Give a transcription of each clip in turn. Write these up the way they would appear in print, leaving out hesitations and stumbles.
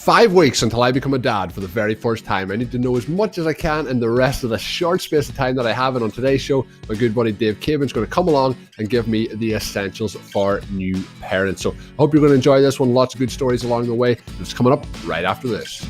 5 weeks until I become a dad for the very first time. I need to know as much as I can in the rest of the short space of time that I have. And on today's show, my good buddy Dave Caban is going to come along and give me the essentials for new parents. So I hope you're going to enjoy this one. Lots of good stories along the way. It's coming up right after this.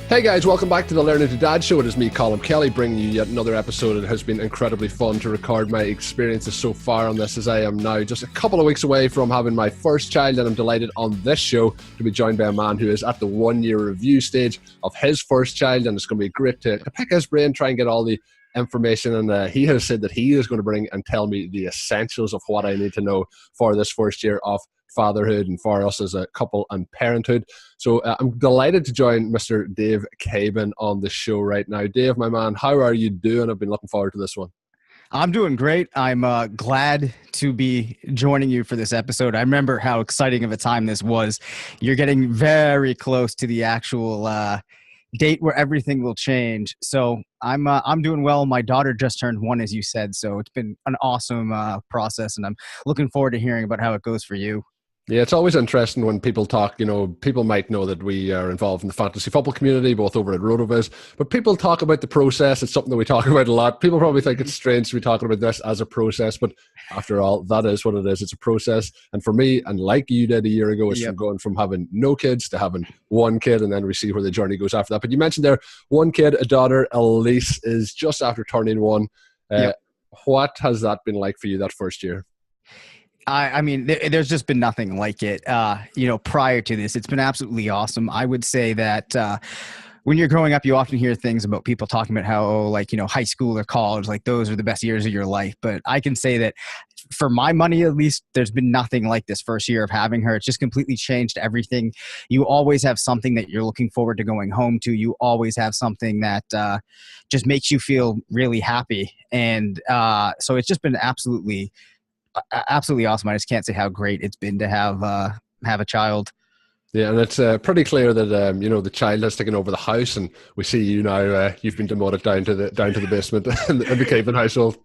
Hey guys, welcome back to the Learning to Dad show. It is me, Colm Kelly, bringing you yet another episode. It has been incredibly fun to record my experiences so far on this, as I am now just a couple of weeks away from having my first child, and I'm delighted on this show to be joined by a man who is at the 1 year review stage of his first child, and it's going to be great to pick his brain, try and get all the information, and he has said that he is going to bring and tell me the essentials of what I need to know for this first year of fatherhood and for us as a couple and parenthood. So I'm delighted to join Mr. Dave Caban on the show right now. Dave, my man, how are you doing? I've been looking forward to this one. I'm doing great. I'm glad to be joining you for this episode. I remember how exciting of a time this was. You're getting very close to the actual date where everything will change. So I'm doing well. My daughter just turned 1, as you said. So it's been an awesome process, and I'm looking forward to hearing about how it goes for you. Yeah, it's always interesting when people talk, people might know that we are involved in the fantasy football community, both over at RotoViz, but people talk about the process. It's something that we talk about a lot. People probably think it's strange to be talking about this as a process, but after all, that is what it is. It's a process. And for me, and like you did a year ago, it's from going from having no kids to having one kid, and then we see where the journey goes after that. But you mentioned there, one kid, a daughter, Elise, is just after turning 1. What has that been like for you that first year? I mean, there's just been nothing like it. Prior to this, it's been absolutely awesome. I would say that when you're growing up, you often hear things about people talking about how, high school or college, those are the best years of your life. But I can say that for my money, at least, there's been nothing like this first year of having her. It's just completely changed everything. You always have something that you're looking forward to going home to. You always have something that just makes you feel really happy. And so it's just been absolutely awesome. I just can't say how great it's been to have a child. Yeah, and it's pretty clear that the child has taken over the house, and we see you now. You've been demoted down to the basement in the Caban household.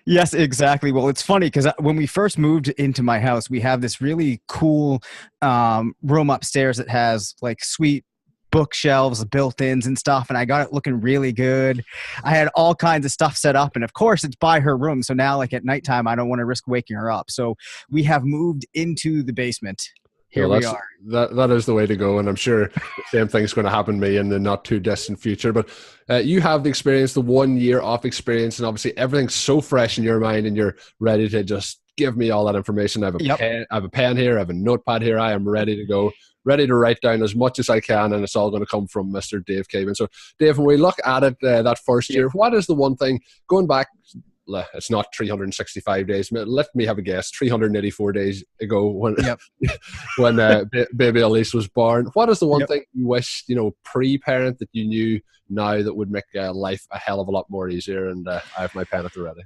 Yes, exactly. Well, it's funny because when we first moved into my house, we have this really cool room upstairs that has sweet bookshelves, built-ins and stuff, and I got it looking really good. I had all kinds of stuff set up, and of course it's by her room, so now at nighttime I don't want to risk waking her up, so we have moved into the basement. Here we are. That is the way to go, and I'm sure the same thing's going to happen to me in the not too distant future. But you have the experience, the 1 year off experience, and obviously everything's so fresh in your mind, and you're ready to just give me all that information. I have a pen here, I have a notepad here. I am ready to go, ready to write down as much as I can, and it's all going to come from Mr. Dave Caban. So, Dave, when we look at it that first year, what is the one thing, going back, it's not 365 days, let me have a guess, 384 days ago when baby Elise was born, what is the one thing you wish, pre-parent that you knew now that would make life a hell of a lot more easier? And I have my pen at the ready.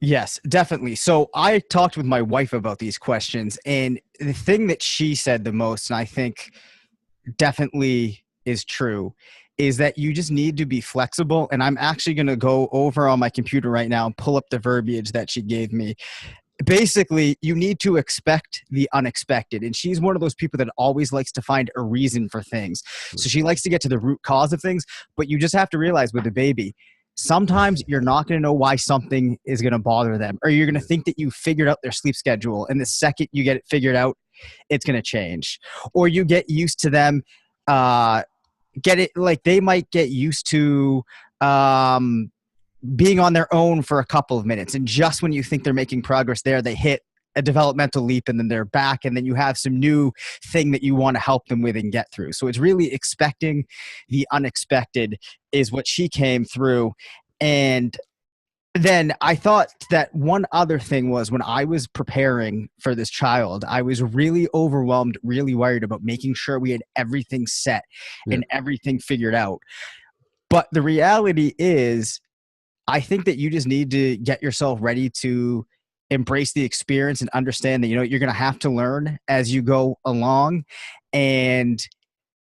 Yes, definitely. So I talked with my wife about these questions, and the thing that she said the most, and I think definitely is true, is that you just need to be flexible. And I'm actually going to go over on my computer right now and pull up the verbiage that she gave me. Basically, you need to expect the unexpected. And she's one of those people that always likes to find a reason for things. So she likes to get to the root cause of things, but you just have to realize with a baby, sometimes you're not going to know why something is going to bother them, or you're going to think that you figured out their sleep schedule, and the second you get it figured out, it's going to change. Or you get used to them, they might get used to being on their own for a couple of minutes, and just when you think they're making progress there, they hit a developmental leap, and then they're back, and then you have some new thing that you want to help them with and get through. So it's really expecting the unexpected is what she came through. And then I thought that one other thing was, when I was preparing for this child, I was really overwhelmed, really worried about making sure we had everything set and everything figured out. But the reality is, I think that you just need to get yourself ready to embrace the experience and understand that, you're going to have to learn as you go along. And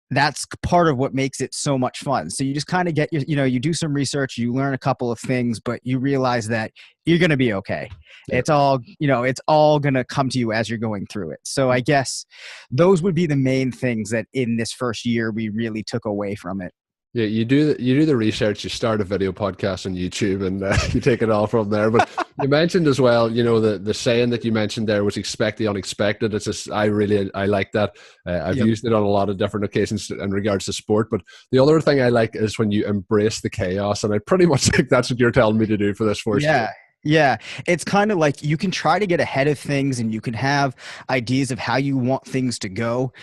that's part of what makes it so much fun. So you just kind of get your, you do some research, you learn a couple of things, but you realize that you're going to be okay. Yeah. It's all, it's all going to come to you as you're going through it. So I guess those would be the main things that in this first year we really took away from it. Yeah, you do the research. You start a video podcast on YouTube, and you take it all from there. But you mentioned as well, the saying that you mentioned there was "expect the unexpected." It's just I like that. I've used it on a lot of different occasions in regards to sport. But the other thing I like is when you embrace the chaos, and I pretty much think that's what you're telling me to do for this first year. Yeah, it's kind of like you can try to get ahead of things and you can have ideas of how you want things to go.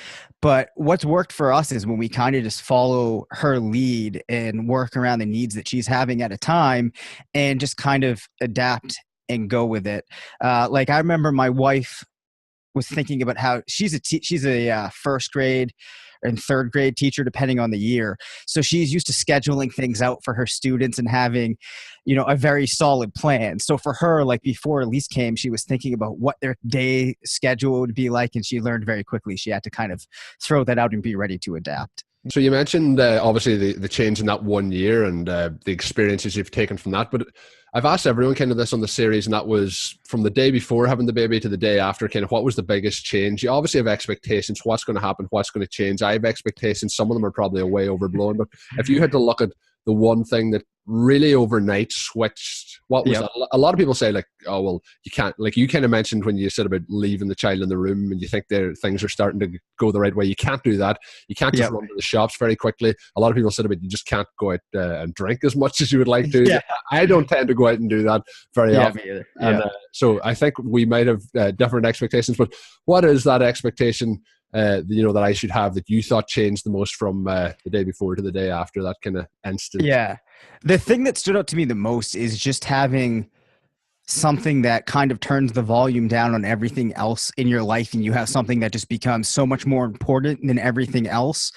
But what's worked for us is when we kind of just follow her lead and work around the needs that she's having at a time and just kind of adapt and go with it. Like I remember my wife was thinking about how she's a first grade and third grade teacher, depending on the year. So she's used to scheduling things out for her students and having, a very solid plan. So for her, like before Elise came, she was thinking about what their day schedule would be like. And she learned very quickly she had to kind of throw that out and be ready to adapt. So you mentioned obviously the change in that 1 year and the experiences you've taken from that. But I've asked everyone kind of this on the series, and that was from the day before having the baby to the day after, kind of what was the biggest change? You obviously have expectations, what's going to happen, what's going to change. I have expectations. Some of them are probably way overblown. But if you had to look at the one thing that really overnight switched, what was that? A lot of people say like, oh, well, you can't, like you kind of mentioned when you said about leaving the child in the room and you think things are starting to go the right way. You can't do that. You can't just run to the shops very quickly. A lot of people said about you just can't go out and drink as much as you would like to. I don't tend to go out and do that very often. Me either. And, so I think we might have different expectations, but what is that expectation that I should have that you thought changed the most from the day before to the day after, that kind of instant? Yeah. The thing that stood out to me the most is just having something that kind of turns the volume down on everything else in your life, and you have something that just becomes so much more important than everything else.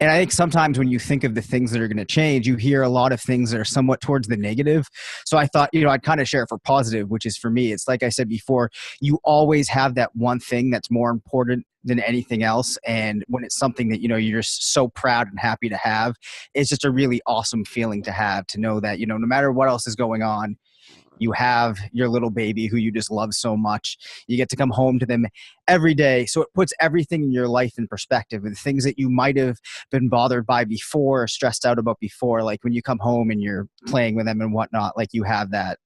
And I think sometimes when you think of the things that are going to change, you hear a lot of things that are somewhat towards the negative. So I thought, I'd kind of share it for positive, which is for me, it's like I said before, you always have that one thing that's more important than anything else. And when it's something that, you're just so proud and happy to have, it's just a really awesome feeling to have, to know that, no matter what else is going on, you have your little baby who you just love so much. You get to come home to them every day. So it puts everything in your life in perspective, and things that you might have been bothered by before, or stressed out about before. Like when you come home and you're playing with them and whatnot, like you have that,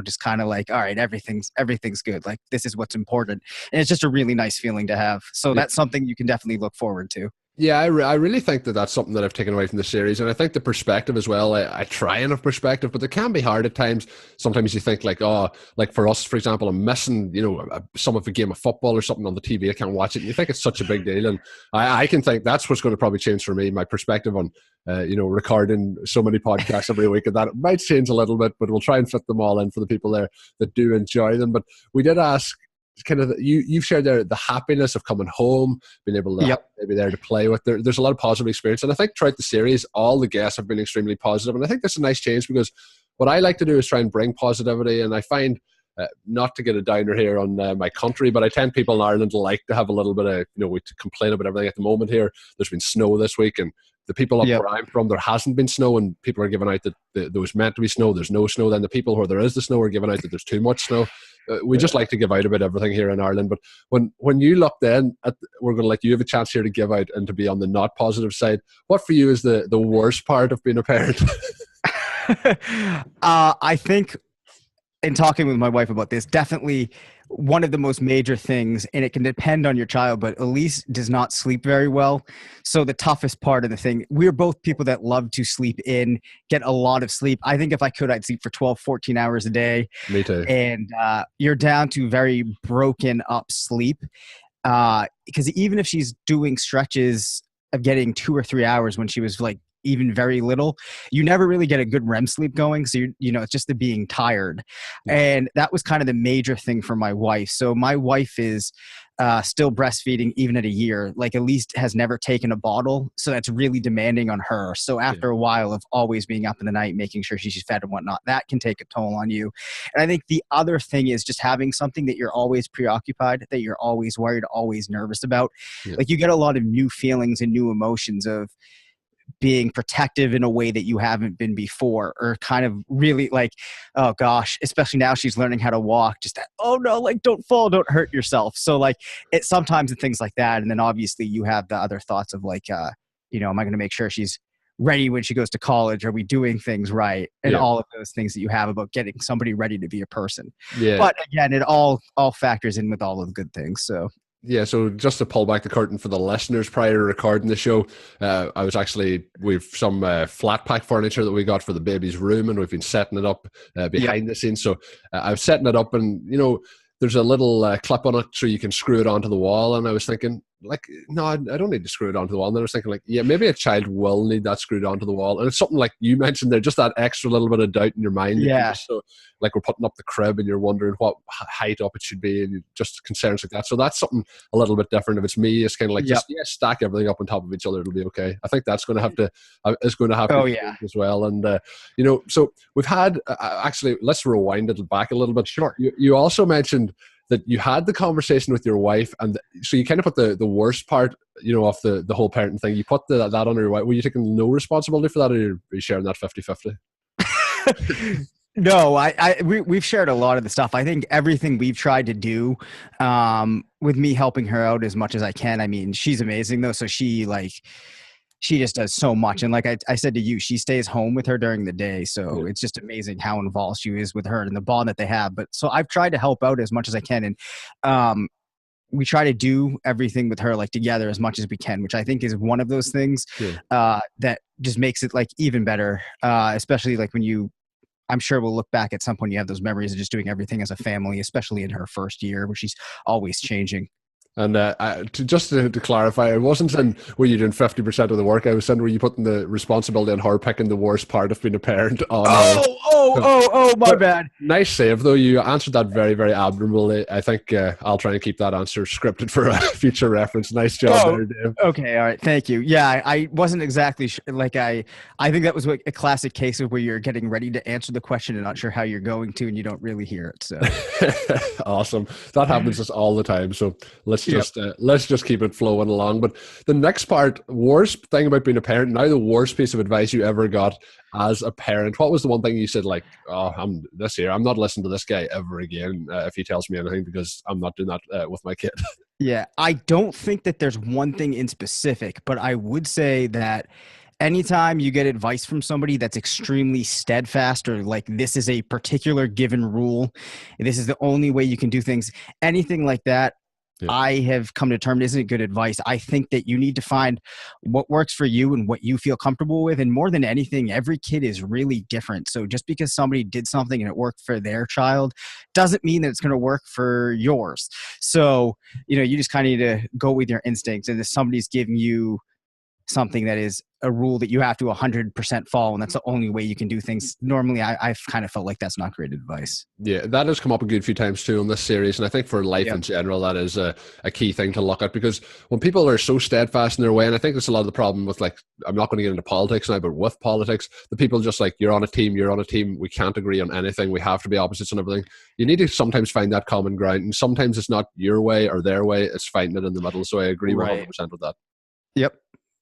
just kind of like, all right, everything's good. Like this is what's important. And it's just a really nice feeling to have. So that's something you can definitely look forward to. Yeah, I really think that that's something that I've taken away from the series. And I think the perspective as well, I try and have perspective, but it can be hard at times. Sometimes you think like, oh, like for us, for example, I'm missing, some of a game of football or something on the TV. I can't watch it. And you think it's such a big deal. And I can think that's what's going to probably change for me, my perspective on, recording so many podcasts every week. And that it might change a little bit, but we'll try and fit them all in for the people there that do enjoy them. But we did ask, kind of you've shared there the happiness of coming home, being able to maybe there to play with. There's a lot of positive experience, and I think throughout the series all the guests have been extremely positive, and I think that's a nice change, because what I like to do is try and bring positivity. And I find not to get a downer here on my country, but I tend people in Ireland like to have a little bit of we complain about everything at the moment here. There's been snow this week, and the people up where I'm from, there hasn't been snow, and people are giving out that there was meant to be snow. There's no snow. Then the people where there is the snow are giving out that there's too much snow. We just like to give out about everything here in Ireland. But when you look then at, we're going to let you have a chance here to give out and to be on the not positive side. What for you is the worst part of being a parent? I think, in talking with my wife about this, definitely one of the most major things, and it can depend on your child, but Elise does not sleep very well. So the toughest part of the thing, we're both people that love to sleep in, get a lot of sleep. I think if I could, I'd sleep for 12, 14 hours a day. Me too. And you're down to very broken up sleep. Because even if she's doing stretches of getting 2 or 3 hours when she was like even very little, you never really get a good REM sleep going. So it's just the being tired. And that was kind of the major thing for my wife. So my wife is still breastfeeding even at a year, like at least has never taken a bottle. So that's really demanding on her. So after a while of always being up in the night, making sure she's fed and whatnot, that can take a toll on you. And I think the other thing is just having something that you're always preoccupied, that you're always worried, always nervous about. Yeah. Like you get a lot of new feelings and new emotions of being protective in a way that you haven't been before, or kind of really like, oh gosh, especially now she's learning how to walk, just that, oh no, like don't fall, don't hurt yourself. So like it's sometimes the things like that. And then obviously you have the other thoughts of like, am I going to make sure she's ready when she goes to college? Are we doing things right? And all of those things that you have about getting somebody ready to be a person. Yeah. But again, it all factors in with all of the good things. So yeah, so just to pull back the curtain for the listeners, prior to recording the show, we've some flat pack furniture that we got for the baby's room, and we've been setting it up behind the scenes. So I was setting it up, and there's a little clip on it so you can screw it onto the wall. And I was thinking, like, no, I don't need to screw it onto the wall. And then I was thinking, like, yeah, maybe a child will need that screwed onto the wall. And it's something like you mentioned there, just that extra little bit of doubt in your mind. Yeah. So, like, we're putting up the crib and you're wondering what height up it should be, and just concerns like that. So that's something a little bit different. If it's me, it's kind of like, just stack everything up on top of each other. It'll be okay. I think that's going to have to, as well. And, so we've had, actually, let's rewind it back a little bit. Sure. You also mentioned that you had the conversation with your wife, and so you kind of put the worst part, of the whole parenting thing. You put that on your wife. Were you taking no responsibility for that, or are you sharing that 50-50? No, we've shared a lot of the stuff. I think everything we've tried to do, with me helping her out as much as I can. I mean, she's amazing though. So she just does so much. And like I said to you, she stays home with her during the day. So it's just amazing how involved she is with her and the bond that they have. But so I've tried to help out as much as I can. And we try to do everything with her, like together as much as we can, which I think is one of those things that just makes it like even better. Especially like when I'm sure we'll look back at some point, you have those memories of just doing everything as a family, especially in her first year where she's always changing. And to clarify, it wasn't in were you doing 50% of the work. I was saying were you putting the responsibility on her picking the worst part of being a parent on my bad. Nice save, though. You answered that very, very admirably. I think I'll try and keep that answer scripted for a future reference. Nice job there, Dave. Okay, all right. Thank you. Yeah, I wasn't exactly like I think that was a classic case of where you're getting ready to answer the question and not sure how you're going to, and you don't really hear it. So awesome. That happens us all the time. So let's just keep it flowing along. But the next part, worst thing about being a parent, now the worst piece of advice you ever got as a parent. What was the one thing you said, like, oh, I'm not listening to this guy ever again if he tells me anything, because I'm not doing that with my kid? Yeah, I don't think that there's one thing in specific, but I would say that anytime you get advice from somebody that's extremely steadfast, or like this is a particular given rule, this is the only way you can do things, anything like that, I have come to term isn't good advice. I think that you need to find what works for you and what you feel comfortable with. And more than anything, every kid is really different. So just because somebody did something and it worked for their child doesn't mean that it's going to work for yours. So, you just kind of need to go with your instincts. And if somebody's giving you something that is a rule that you have to 100% follow, and that's the only way you can do things. Normally, I've kind of felt like that's not great advice. Yeah, that has come up a good few times too on this series, and I think for life in general, that is a key thing to look at, because when people are so steadfast in their way, and I think that's a lot of the problem with, like, I'm not going to get into politics now, but with politics, the people just like, you're on a team, we can't agree on anything, we have to be opposites on everything. You need to sometimes find that common ground, and sometimes it's not your way or their way, it's finding it in the middle. So I agree 100% with that. Yep.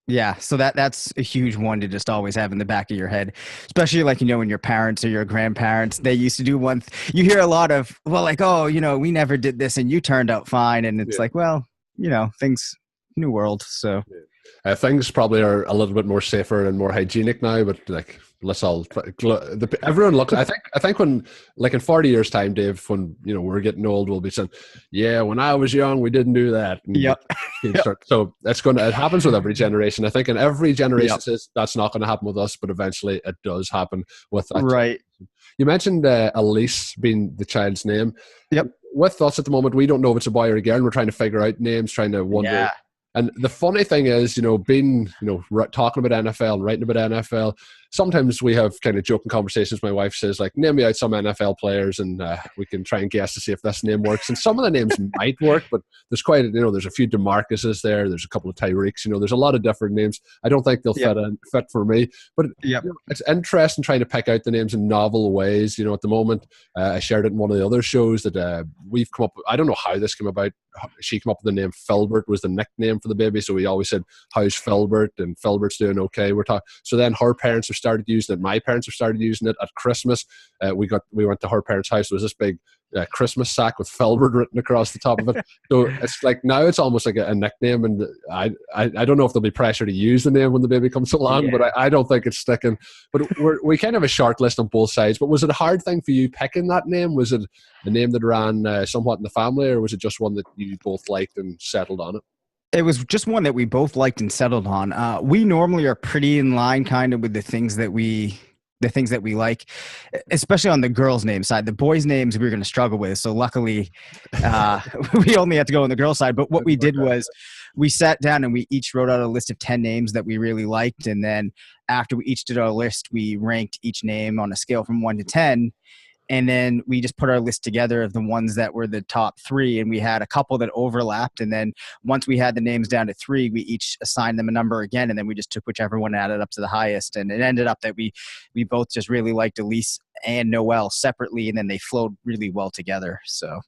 Yeah, so that's a huge one to just always have in the back of your head, especially like, when your parents or your grandparents, they used to do one. You hear a lot of, well, like, oh, we never did this and you turned out fine. And it's like, well, things, new world. So things probably are a little bit more safer and more hygienic now, but like, everyone looks. I think when, like, in 40 years' time, Dave, when we're getting old, we'll be saying, "Yeah, when I was young, we didn't do that." So it happens with every generation. I think, and every generation says that's not going to happen with us, but eventually it does happen with that. Right. You mentioned Elise being the child's name. Yep. With us at the moment, we don't know if it's a boy or a girl. And we're trying to figure out names, trying to wonder. Yeah. And the funny thing is, being, talking about NFL and writing about NFL, sometimes we have kind of joking conversations. My wife says, like, name me out some NFL players and we can try and guess to see if this name works. And some of the names might work, but there's quite, there's a few DeMarcuses there. There's a couple of Tyreeks, there's a lot of different names. I don't think they'll fit for me, but it's interesting trying to pick out the names in novel ways. At the moment, I shared it in one of the other shows that we've come up with. I don't know how this came about. She came up with the name Filbert was the nickname for the baby. So we always said, how's Filbert? And Filbert's doing okay. So then her parents have started using it. My parents have started using it at Christmas. We went to her parents' house. There was this big Christmas sack with Filbert written across the top of it. So it's like now it's almost like a nickname, and I don't know if there'll be pressure to use the name when the baby comes along, but I don't think it's sticking. But we kind of have a short list on both sides. But was it a hard thing for you picking that name? Was it a name that ran somewhat in the family, or was it just one that you both liked and settled on it? It was just one that we both liked and settled on. We normally are pretty in line kind of with the things that we like, especially on the girls' name side. The boys' names we were going to struggle with. So luckily, we only had to go on the girls' side. But what we did was we sat down and we each wrote out a list of 10 names that we really liked. And then after we each did our list, we ranked each name on a scale from 1 to 10. And then we just put our list together of the ones that were the top 3. And we had a couple that overlapped. And then once we had the names down to 3, we each assigned them a number again. And then we just took whichever one added up to the highest. And it ended up that we both just really liked Elise and Noelle separately. And then they flowed really well together. So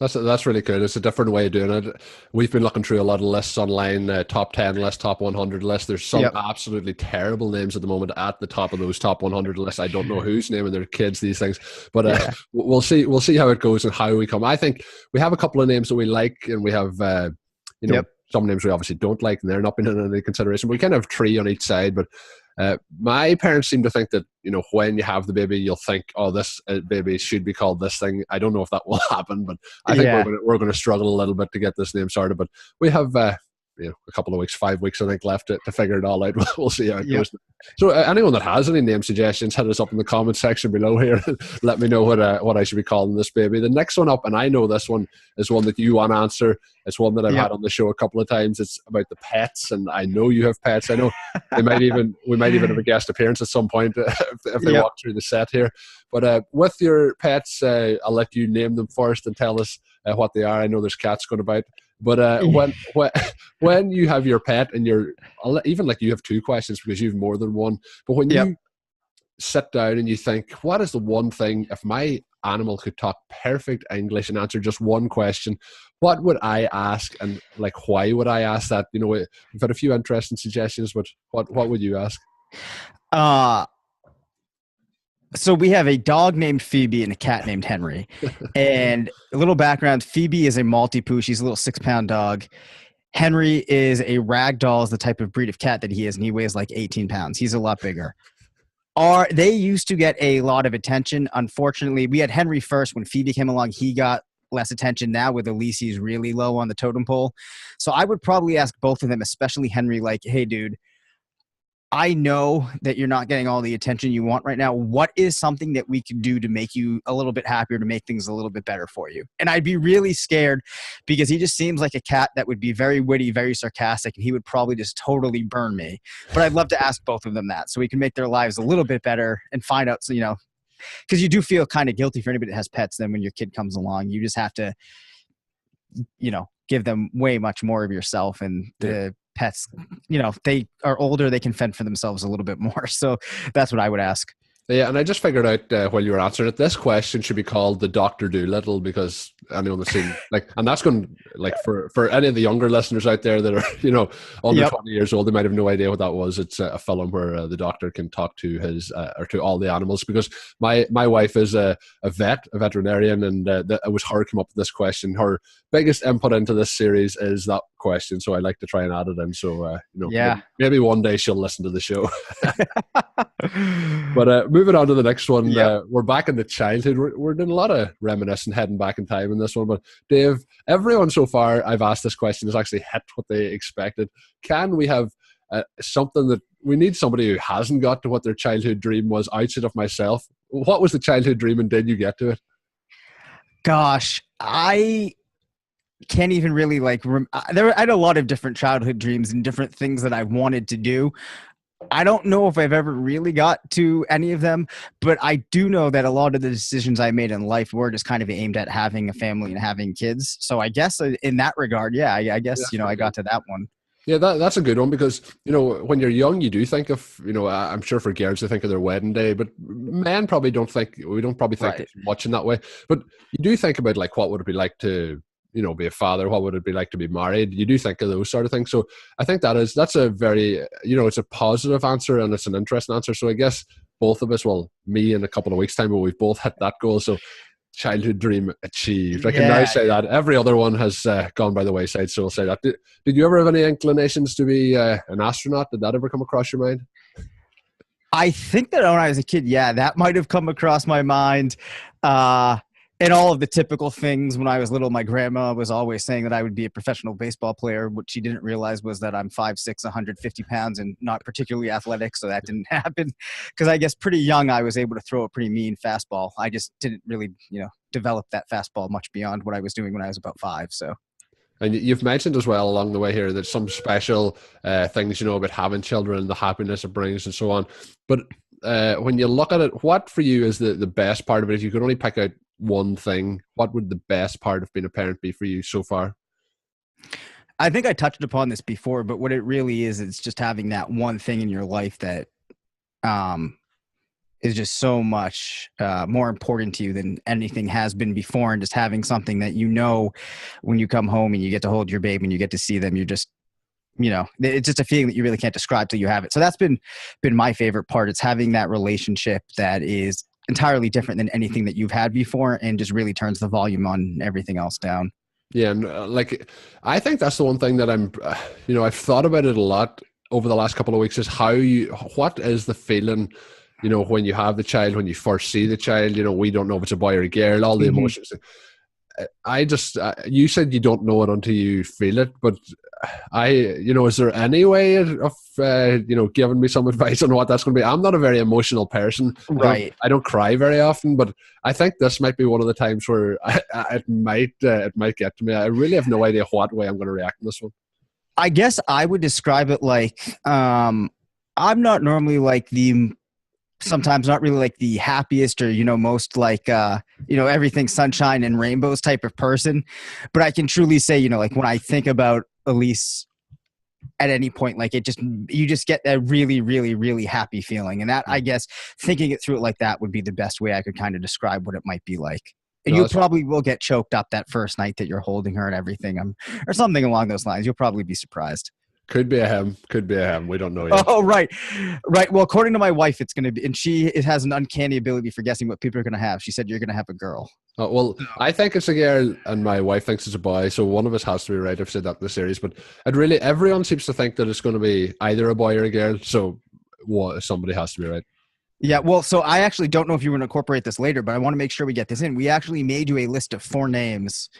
that's really good. It's a different way of doing it. We've been looking through a lot of lists online, top 10 lists, top 100 lists. There's some absolutely terrible names at the moment at the top of those top 100 lists. I don't know who's naming their kids these things, but we'll see how it goes and how we come. I think we have a couple of names that we like, and we have some names we obviously don't like, and they're not being in any consideration. We kind of have 3 on each side, but my parents seem to think that when you have the baby, you'll think, oh, this baby should be called this thing. I don't know if that will happen, but I think we're going to struggle a little bit to get this name started. But we have a couple of weeks, 5 weeks, I think, left to figure it all out. We'll see how it goes. So anyone that has any name suggestions, hit us up in the comment section below here. Let me know what I should be calling this baby. The next one up, and I know this one is one that you want to answer. It's one that I've had on the show a couple of times. It's about the pets, and I know you have pets. I know we might even have a guest appearance at some point if they walk through the set here. But with your pets, I'll let you name them first and tell us what they are. I know there's cats going about. But when you have your pet and even like you have 2 questions because you have more than one, but when you sit down and you think, what is the one thing, if my animal could talk perfect English and answer just one question, what would I ask, and like why would I ask that? We've had a few interesting suggestions, but what would you ask? So we have a dog named Phoebe and a cat named Henry. And a little background, Phoebe is a Maltipoo. She's a little 6-pound dog. Henry is a ragdoll, is the type of breed of cat that he is, and he weighs like 18 pounds. He's a lot bigger. They used to get a lot of attention. Unfortunately, we had Henry first. When Phoebe came along, he got less attention. Now with Elise, he's really low on the totem pole. So I would probably ask both of them, especially Henry, like, hey, dude, I know that you're not getting all the attention you want right now. What is something that we can do to make you a little bit happier, to make things a little bit better for you? And I'd be really scared because he just seems like a cat that would be very witty, very sarcastic, and he would probably just totally burn me. But I'd love to ask both of them that so we can make their lives a little bit better and find out, because you do feel kind of guilty for anybody that has pets. Then when your kid comes along, you just have to, give them way much more of yourself, and the pets, they are older, they can fend for themselves a little bit more. So that's what I would ask. Yeah, and I just figured out while you were answering it, this question should be called the Dr. Doolittle, because anyone that's seen, and that's going for any of the younger listeners out there that are, under 20 years old, they might have no idea what that was. It's a film where the doctor can talk to his or to all the animals, because my wife is a veterinarian, and it was her came up with this question. Her biggest input into this series is that question, so I like to try and add it in. So maybe one day she'll listen to the show. But moving on to the next one, we're back in the childhood. We're doing a lot of reminiscing, heading back in time in this one. But Dave, everyone so far I've asked this question has actually hit what they expected. Can we have something that we need somebody who hasn't got to what their childhood dream was outside of myself? What was the childhood dream, and did you get to it? Gosh, I can't even really I had a lot of different childhood dreams and different things that I wanted to do. I don't know if I've ever really got to any of them, but I do know that a lot of the decisions I made in life were just kind of aimed at having a family and having kids. So I guess in that regard, yeah, I guess, I got to that one. Yeah, that's a good one because, when you're young, you do think of, I'm sure for girls, they think of their wedding day, but men probably don't think, we don't probably think Right. much in that way. But you do think about like, what would it be like to, be a father? What would it be like to be married? You do think of those sort of things. So I think that's a very, it's a positive answer and it's an interesting answer. So I guess both of us, well, me in a couple of weeks' time, but we've both hit that goal. So childhood dream achieved. I can now say that. Every other one has gone by the wayside, so I'll say that. Did you ever have any inclinations to be an astronaut? Did that ever come across your mind? I think that when I was a kid, yeah, that might have come across my mind. And all of the typical things when I was little, my grandma was always saying that I would be a professional baseball player. What she didn't realize was that I'm 5'6", 150 pounds and not particularly athletic. So that didn't happen because I guess pretty young, I was able to throw a pretty mean fastball. I just didn't really, develop that fastball much beyond what I was doing when I was about 5. So. And you've mentioned as well along the way here that some special things, about having children, the happiness it brings and so on. But when you look at it, what for you is the best part of it? If you could only pick out one thing, what would the best part of being a parent be for you so far? I think I touched upon this before, but what it really is, it's just having that one thing in your life that is just so much more important to you than anything has been before. And just having something that, when you come home and you get to hold your baby and you get to see them, you're just, it's just a feeling that you really can't describe till you have it. So that's been my favorite part. It's having that relationship that is entirely different than anything that you've had before and just really turns the volume on everything else down. Yeah. And I think that's the one thing that I've thought about it a lot over the last couple of weeks is what is the feeling, when you have the child, when you first see the child, we don't know if it's a boy or a girl, all the emotions. You said you don't know it until you feel it, but is there any way of, giving me some advice on what that's going to be? I'm not a very emotional person. Right. I don't cry very often, but I think this might be one of the times where it might get to me. I really have no idea what way I'm going to react in this one. I guess I would describe it like, I'm not normally like sometimes not really like the happiest or, most like, everything sunshine and rainbows type of person. But I can truly say, like when I think about Elise at any point, like you just get that really, really, really happy feeling. And that, I guess, thinking it through it like that would be the best way I could kind of describe what it might be like. And you probably will get choked up that first night that you're holding her and everything, or something along those lines. You'll probably be surprised. Could be a him. We don't know yet. Oh, right. Well, according to my wife, it's going to be, and it has an uncanny ability for guessing what people are going to have. She said, you're going to have a girl. Oh, well, I think it's a girl and my wife thinks it's a boy. So one of us has to be right. I've said that in the series, but everyone seems to think that it's going to be either a boy or a girl. So somebody has to be right. Yeah. Well, so I actually don't know if you want to incorporate this later, but I want to make sure we get this in. We actually made you a list of 4 names,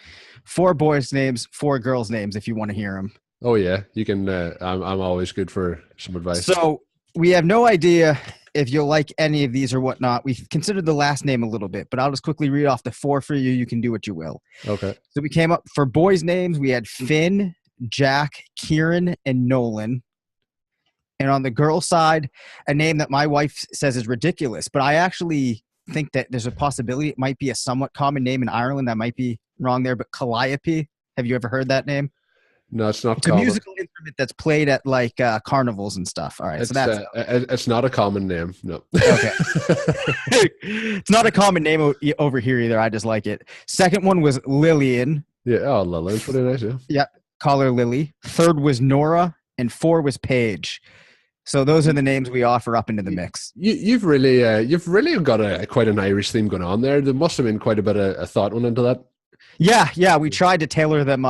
4 boys' names, 4 girls' names, if you want to hear them. Oh yeah, you can. I'm always good for some advice. So we have no idea if you'll like any of these or whatnot. We've considered the last name a little bit, but I'll just quickly read off the 4 for you. You can do what you will. Okay. So we came up for boys' names. We had Finn, Jack, Kieran, and Nolan. And on the girl side, a name that my wife says is ridiculous, but I actually think that there's a possibility it might be a somewhat common name in Ireland. I might be wrong there, but Calliope. Have you ever heard that name? No, it's not. It's a musical instrument that's played at like carnivals and stuff. All right, it's not a common name. No. Okay. It's not a common name over here either. I just like it. Second one was Lillian. Yeah. Oh, Lillian's pretty nice. Yeah. Yep. Call her Lily. Third was Nora, and 4 was Paige. So those are the names we offer up into the mix. You've really got quite an Irish theme going on there. There must have been quite a bit of thought went into that. Yeah. We tried to tailor them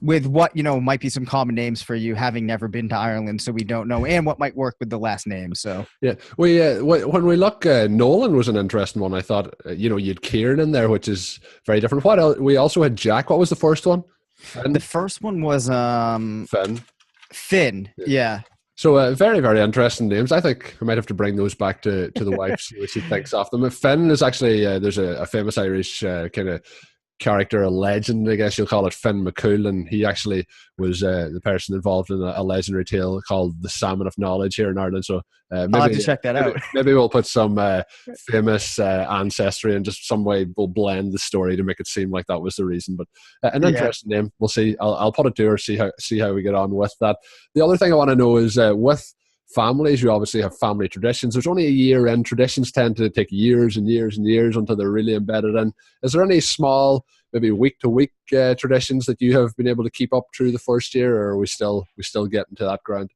with what, might be some common names for you, having never been to Ireland, so we don't know, and what might work with the last name. So yeah, when we look, Nolan was an interesting one. I thought, you had Kieran in there, which is very different. What else? We also had Jack. What was the first one? The first one was Finn. Yeah. So very, very interesting names. I think I might have to bring those back to the wife, see what she thinks of them. Finn is actually, there's a famous Irish kind of character, a legend, I guess you'll call it, Finn McCool, and he actually was the person involved in a legendary tale called The Salmon of Knowledge here in Ireland. So I'll have to check that out. Maybe we'll put some famous ancestry and just some way we'll blend the story to make it seem like that was the reason. But an interesting name. We'll see. I'll put it to her, see how we get on with that. The other thing I want to know is with families, you obviously have family traditions. There's only a year in. Traditions tend to take years and years and years until they're really embedded in. Is there any small, maybe week-to-week traditions that you have been able to keep up through the first year, or are we still getting to that ground?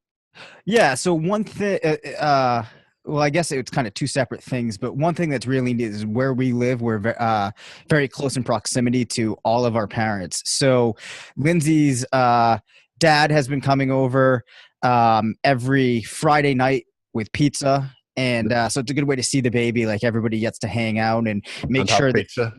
Yeah. So one thing, well, I guess it's kind of two separate things, but one thing that's really neat is where we live. We're very close in proximity to all of our parents. So Lindsay's dad has been coming over every Friday night with pizza. And so it's a good way to see the baby. Like everybody gets to hang out and make sure that pizza.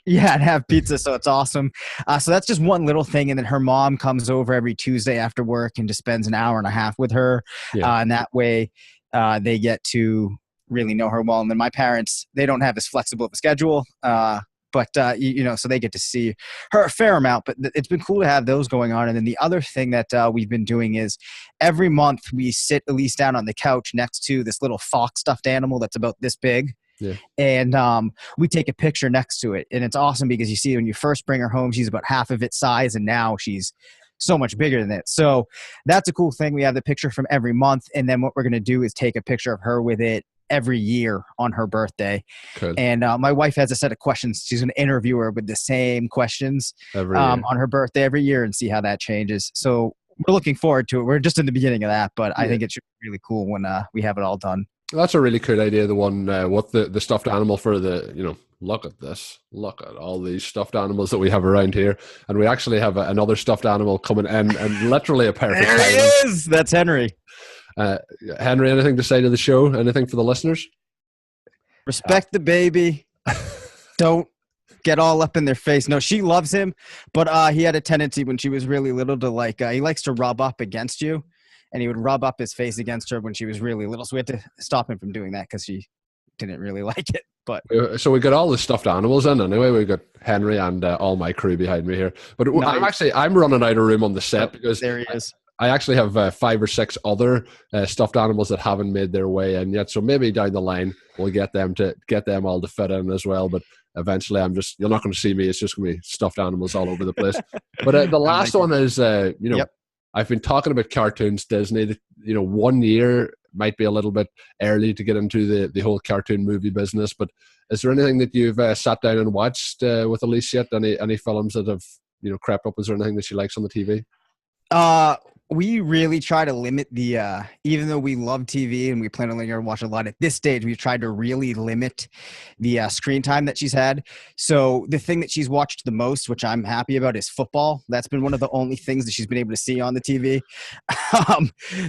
Yeah, and have pizza, so it's awesome. So that's just one little thing, and then her mom comes over every Tuesday after work and just spends an hour and a half with her, and that way they get to really know her well. And then my parents, they don't have as flexible of a schedule, but so they get to see her a fair amount. But it's been cool to have those going on. And then the other thing that we've been doing is every month we sit Elise down on the couch next to this little fox stuffed animal that's about this big. Yeah. And we take a picture next to it, and it's awesome because you see when you first bring her home, she's about half of its size, and now she's so much bigger than it. So that's a cool thing. We have the picture from every month, and then what we're going to do is take a picture of her with it every year on her birthday. Cool. And my wife has a set of questions. She's going to interview her with the same questions on her birthday every year and see how that changes. So we're looking forward to it. We're just in the beginning of that, but I think it should be really cool when we have it all done. That's a really cool idea. The one with the stuffed animal for the, look at this. Look at all these stuffed animals that we have around here. And we actually have another stuffed animal coming in and literally a perfect timing. There he is. That's Henry. Henry, anything to say to the show? Anything for the listeners? Respect the baby. Don't get all up in their face. No, she loves him, but he had a tendency when she was really little to he likes to rub up against you. And he would rub up his face against her when she was really little. So we had to stop him from doing that because she didn't really like it. But so we got all the stuffed animals in anyway. We got Henry and all my crew behind me here. But nice. I'm running out of room on the set because there he is. I actually have 5 or 6 other stuffed animals that haven't made their way in yet. So maybe down the line we'll get them all to fit in as well. But eventually you're not going to see me. It's just going to be stuffed animals all over the place. But the last one is Yep. I've been talking about cartoons, Disney. That 1 year might be a little bit early to get into the whole cartoon movie business. But is there anything that you've sat down and watched with Elise yet? Any films that have crept up? Is there anything that she likes on the TV? We really try to limit the even though we love TV and we plan on letting her watch a lot at this stage, we've tried to really limit the screen time that she's had. So the thing that she's watched the most, which I'm happy about, is football. That's been one of the only things that she's been able to see on the TV,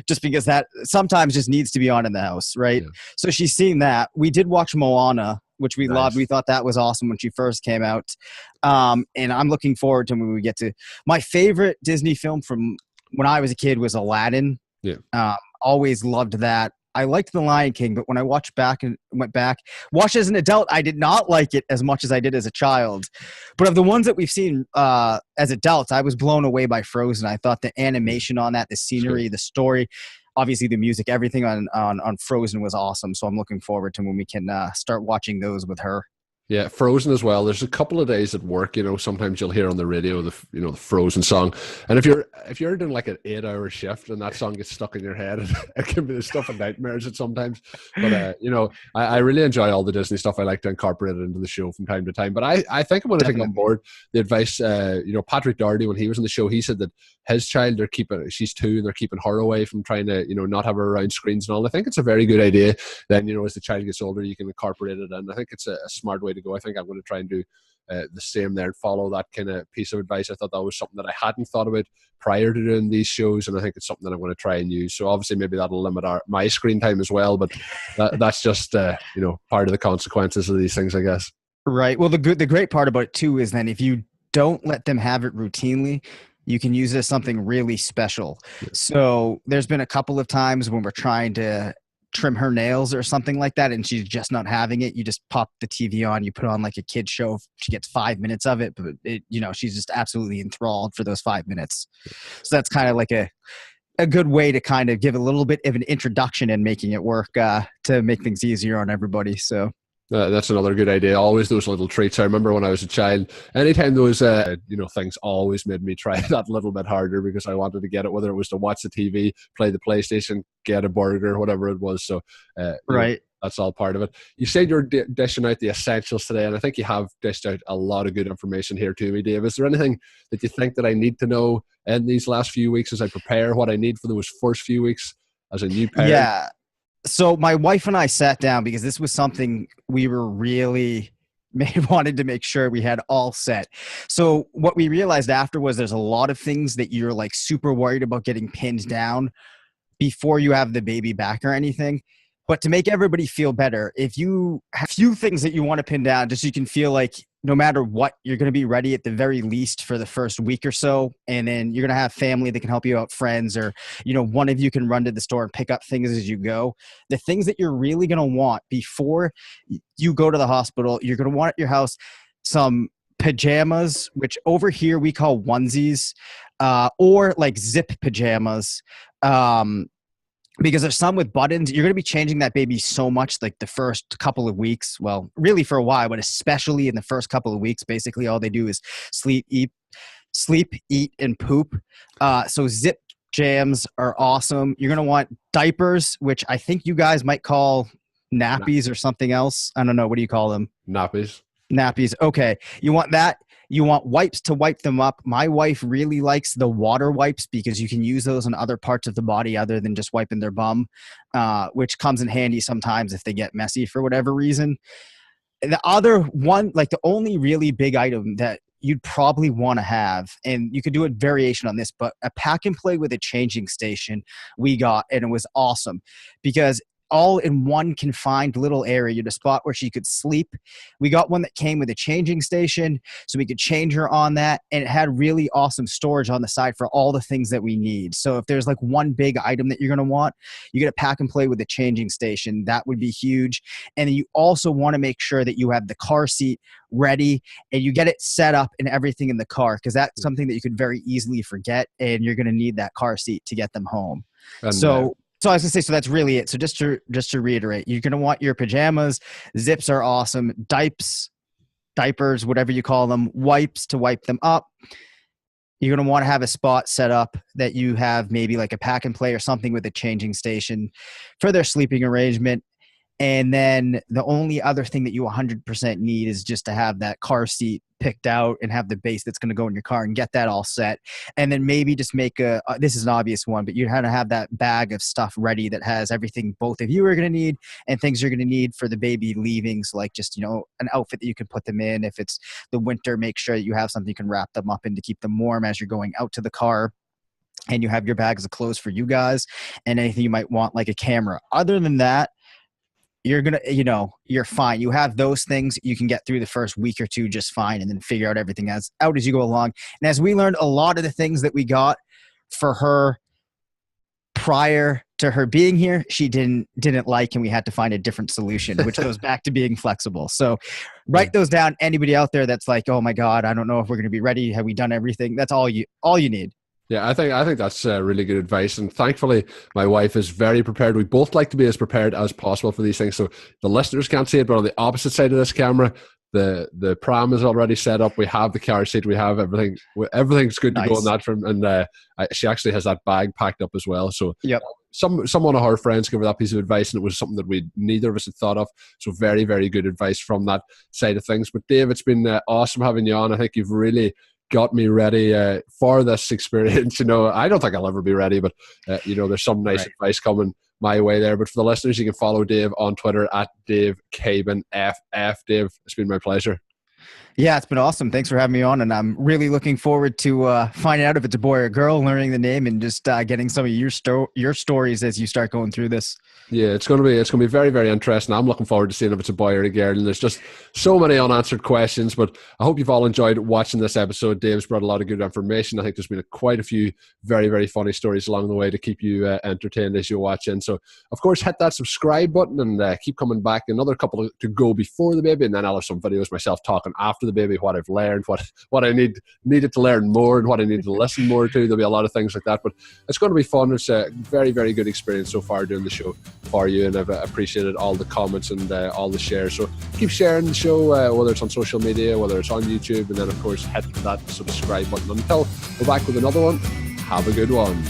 just because that sometimes just needs to be on in the house, right? Yeah. So she's seen that. We did watch Moana, which we loved. We thought that was awesome when she first came out. And I'm looking forward to when we get to my favorite Disney film from when I was a kid was Aladdin. Yeah. Always loved that. I liked The Lion King, but when I watched as an adult, I did not like it as much as I did as a child. But of the ones that we've seen as adults, I was blown away by Frozen. I thought the animation on that, the scenery, the story, obviously the music, everything on Frozen was awesome. So I'm looking forward to when we can start watching those with her. Yeah, Frozen as well. There's a couple of days at work, sometimes you'll hear on the radio the Frozen song, and if you're doing like an 8-hour shift and that song gets stuck in your head, it can be the stuff of nightmares at sometimes. But I really enjoy all the Disney stuff. I like to incorporate it into the show from time to time. But I think I'm going to take on board the advice. Patrick Doherty, when he was on the show, he said that his child, she's 2 and they're keeping her away from trying to not have her around screens and all. I think it's a very good idea. Then as the child gets older, you can incorporate it in. I think it's a smart way to go. I think I'm going to try and do the same there and follow that kind of piece of advice. I thought that was something that I hadn't thought about prior to doing these shows, and I think it's something that I'm going to try and use. So obviously maybe that'll limit my screen time as well, but that's just part of the consequences of these things, I guess. Right. Well, the great part about it too is then if you don't let them have it routinely, you can use it as something really special. Yeah. So there's been a couple of times when we're trying to trim her nails or something like that, and she's just not having it, you just pop the TV on, you put on like a kid show. She gets 5 minutes of it, but she's just absolutely enthralled for those 5 minutes. So that's kind of like a good way to kind of give a little bit of an introduction and making it work to make things easier on everybody. So that's another good idea. Always those little treats. I remember when I was a child, anytime those things always made me try that little bit harder because I wanted to get it, whether it was to watch the TV, play the PlayStation, get a burger, whatever it was. So right. That's all part of it. You said you're dishing out the essentials today, and I think you have dished out a lot of good information here to me, Dave. Is there anything that you think that I need to know in these last few weeks as I prepare what I need for those first few weeks as a new parent? Yeah. So my wife and I sat down because this was something we were really wanted to make sure we had all set. So what we realized after was there's a lot of things that you're like super worried about getting pinned down before you have the baby back or anything. But to make everybody feel better, if you have a few things that you want to pin down, just so you can feel like no matter what, you're going to be ready at the very least for the first week or so. And then you're going to have family that can help you out, friends, or, one of you can run to the store and pick up things as you go. The things that you're really going to want before you go to the hospital, you're going to want at your house some pajamas, which over here we call onesies, or like zip pajamas. Because there's some with buttons. You're going to be changing that baby so much, like the first couple of weeks. Well, really for a while, but especially in the first couple of weeks, basically all they do is sleep, eat, and poop. So zip jams are awesome. You're going to want diapers, which I think you guys might call nappies or something else. I don't know. What do you call them? Nappies. Okay. You want that. You want wipes to wipe them up. My wife really likes the water wipes because you can use those on other parts of the body other than just wiping their bum, which comes in handy sometimes if they get messy for whatever reason. The other one, like the only really big item that you'd probably want to have, and you could do a variation on this, but a pack and play with a changing station we got, and it was awesome because all in one confined little area, the spot where she could sleep. We got one that came with a changing station, so we could change her on that, and it had really awesome storage on the side for all the things that we need. So if there's like one big item that you're going to want, you get a pack and play with a changing station. That would be huge. And then you also want to make sure that you have the car seat ready and you get it set up and everything in the car, because that's something that you could very easily forget, and you're going to need that car seat to get them home. And So I was gonna say, so that's really it. So just to reiterate, you're gonna want your pajamas. Zips are awesome. Diapers, whatever you call them, wipes to wipe them up. You're gonna want to have a spot set up that you have maybe like a pack and play or something with a changing station for their sleeping arrangement. And then the only other thing that you 100% need is just to have that car seat picked out and have the base that's going to go in your car and get that all set. And then maybe just make this is an obvious one, but you have to have that bag of stuff ready that has everything both of you are going to need and things you're going to need for the baby leaving. So like just, an outfit that you can put them in. If it's the winter, make sure that you have something you can wrap them up in to keep them warm as you're going out to the car. And you have your bags of clothes for you guys and anything you might want, like a camera. Other than that, you're going to, you're fine. You have those things, you can get through the first week or two just fine and then figure out everything out as you go along. And as we learned, a lot of the things that we got for her prior to her being here, she didn't like, and we had to find a different solution, which goes back to being flexible. So write those down. Anybody out there that's like, oh my God, I don't know if we're going to be ready. Have we done everything? That's all you need. Yeah, I think that's really good advice. And thankfully, my wife is very prepared. We both like to be as prepared as possible for these things. So the listeners can't see it, but on the opposite side of this camera, the pram is already set up. We have the car seat. We have everything. Everything's good to go on that. And she actually has that bag packed up as well. So yep. Some of her friends gave her that piece of advice, and it was something that neither of us had thought of. So very, very good advice from that side of things. But Dave, it's been awesome having you on. I think you've really got me ready for this experience. I don't think I'll ever be ready, but there's some nice advice coming my way there. But for the listeners, you can follow Dave on Twitter at Dave Caban FF. Dave, it's been my pleasure. Yeah, it's been awesome. Thanks for having me on, and I'm really looking forward to finding out if it's a boy or a girl, learning the name, and just getting some of your stories as you start going through this. Yeah, it's going to be very, very interesting. I'm looking forward to seeing if it's a boy or a girl. And there's just so many unanswered questions, but I hope you've all enjoyed watching this episode. Dave's brought a lot of good information. I think there's been quite a few very, very funny stories along the way to keep you entertained as you watch in. So, of course, hit that subscribe button and keep coming back. Another couple to go before the baby, and then I'll have some videos myself talking after the baby, what I've learned, what I needed to learn more, and what I needed to listen more to. There'll be a lot of things like that, but it's going to be fun. It's a very, very good experience so far doing the show for you, and I've appreciated all the comments and all the shares. So keep sharing the show, whether it's on social media, whether it's on YouTube, and then of course hit that subscribe button. Until we're back with another one, have a good one.